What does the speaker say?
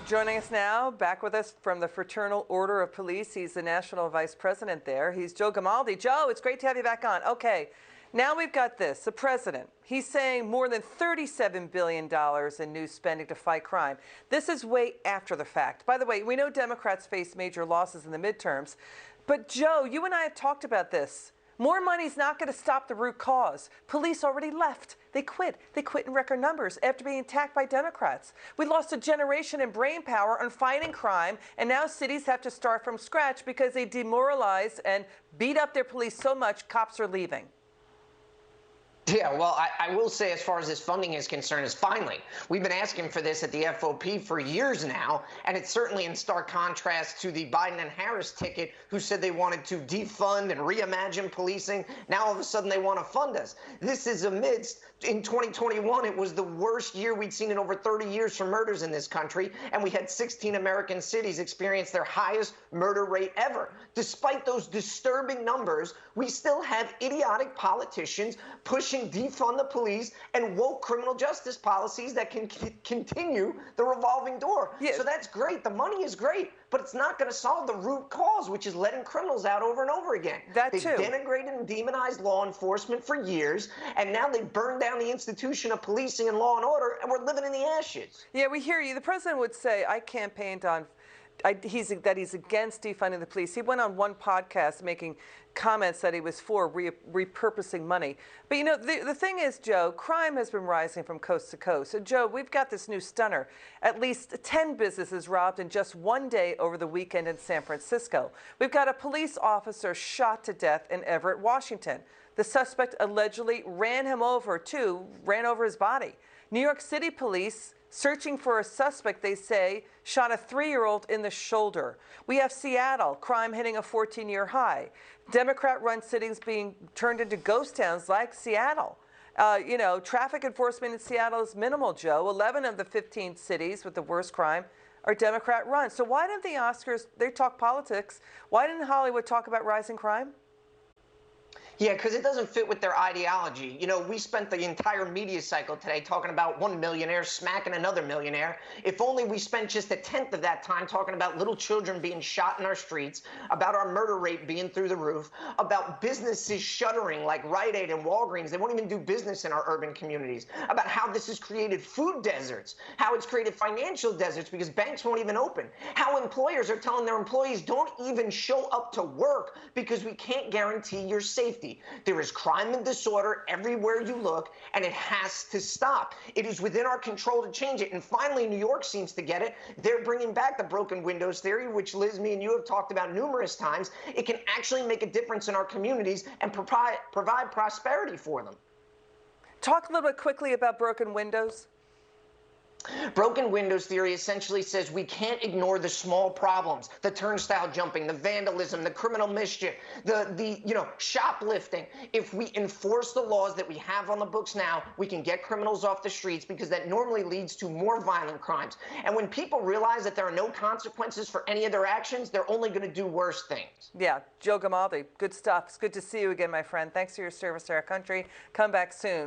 Joining us now, back with us from the Fraternal Order of Police. He's the National Vice President there. He's Joe Gamaldi. Joe, it's great to have you back on. Okay, now we've got this. The President, he's saying more than $37 billion in new spending to fight crime. This is way after the fact. By the way, we know Democrats face major losses in the midterms. But Joe, you and I have talked about this. More money's not going to stop the root cause. Police already left. They quit. They quit in record numbers after being attacked by Democrats. We lost a generation in brain power on fighting crime, and now cities have to start from scratch because they demoralized and beat up their police so much, cops are leaving. Yeah, well, I will say, as far as this funding is concerned, is finally. We've been asking for this at the FOP for years now, and it's certainly in stark contrast to the Biden and Harris ticket, who said they wanted to defund and reimagine policing. Now, all of a sudden, they want to fund us. This is amidst, in 2021, it was the worst year we'd seen in over 30 years for murders in this country, and we had 16 American cities experience their highest murder rate ever. Despite those disturbing numbers, we still have idiotic politicians pushing defund the police and woke criminal justice policies that can continue the revolving door. Yeah. So that's great. The money is great, but it's not going to solve the root cause, which is letting criminals out over and over again. They've denigrated and demonized law enforcement for years, and now they've burned down the institution of policing and law and order, and we're living in the ashes. Yeah, we hear you. The president would say, I campaigned on he's against defunding the police. He went on one podcast making comments that he was for repurposing money. But you know, the thing is, Joe, crime has been rising from coast to coast. So Joe, we've got this new stunner. At least 10 businesses robbed in just one day over the weekend in San Francisco. We've got a police officer shot to death in Everett, Washington. The suspect allegedly ran over his body. New York City police searching for a suspect, they say, shot a 3-year-old in the shoulder. We have Seattle, crime hitting a 14-year high. Democrat-run cities being turned into ghost towns like Seattle. You know, traffic enforcement in Seattle is minimal, Joe. 11 of the 15 cities with the worst crime are Democrat-run. So why didn't the Oscars, they talk politics, why didn't Hollywood talk about rising crime? Yeah, because it doesn't fit with their ideology. You know, we spent the entire media cycle today talking about one millionaire smacking another millionaire. If only we spent just a tenth of that time talking about little children being shot in our streets, about our murder rate being through the roof, about businesses shuttering like Rite Aid and Walgreens. They won't even do business in our urban communities. About how this has created food deserts, how it's created financial deserts because banks won't even open, how employers are telling their employees don't even show up to work because we can't guarantee your safety. There is crime and disorder everywhere you look, and it has to stop. It is within our control to change it. And finally, New York seems to get it. They're bringing back the broken windows theory, which Liz, me, and you have talked about numerous times. It can actually make a difference in our communities and provide prosperity for them. Talk a little bit quickly about broken windows. Broken windows theory essentially says we can't ignore the small problems, the turnstile jumping, the vandalism, the criminal mischief, the shoplifting. If we enforce the laws that we have on the books now, we can get criminals off the streets because that normally leads to more violent crimes. And when people realize that there are no consequences for any of their actions, they're only going to do worse things. Yeah, Joe Gamaldi, good stuff. It's good to see you again, my friend. Thanks for your service to our country. Come back soon.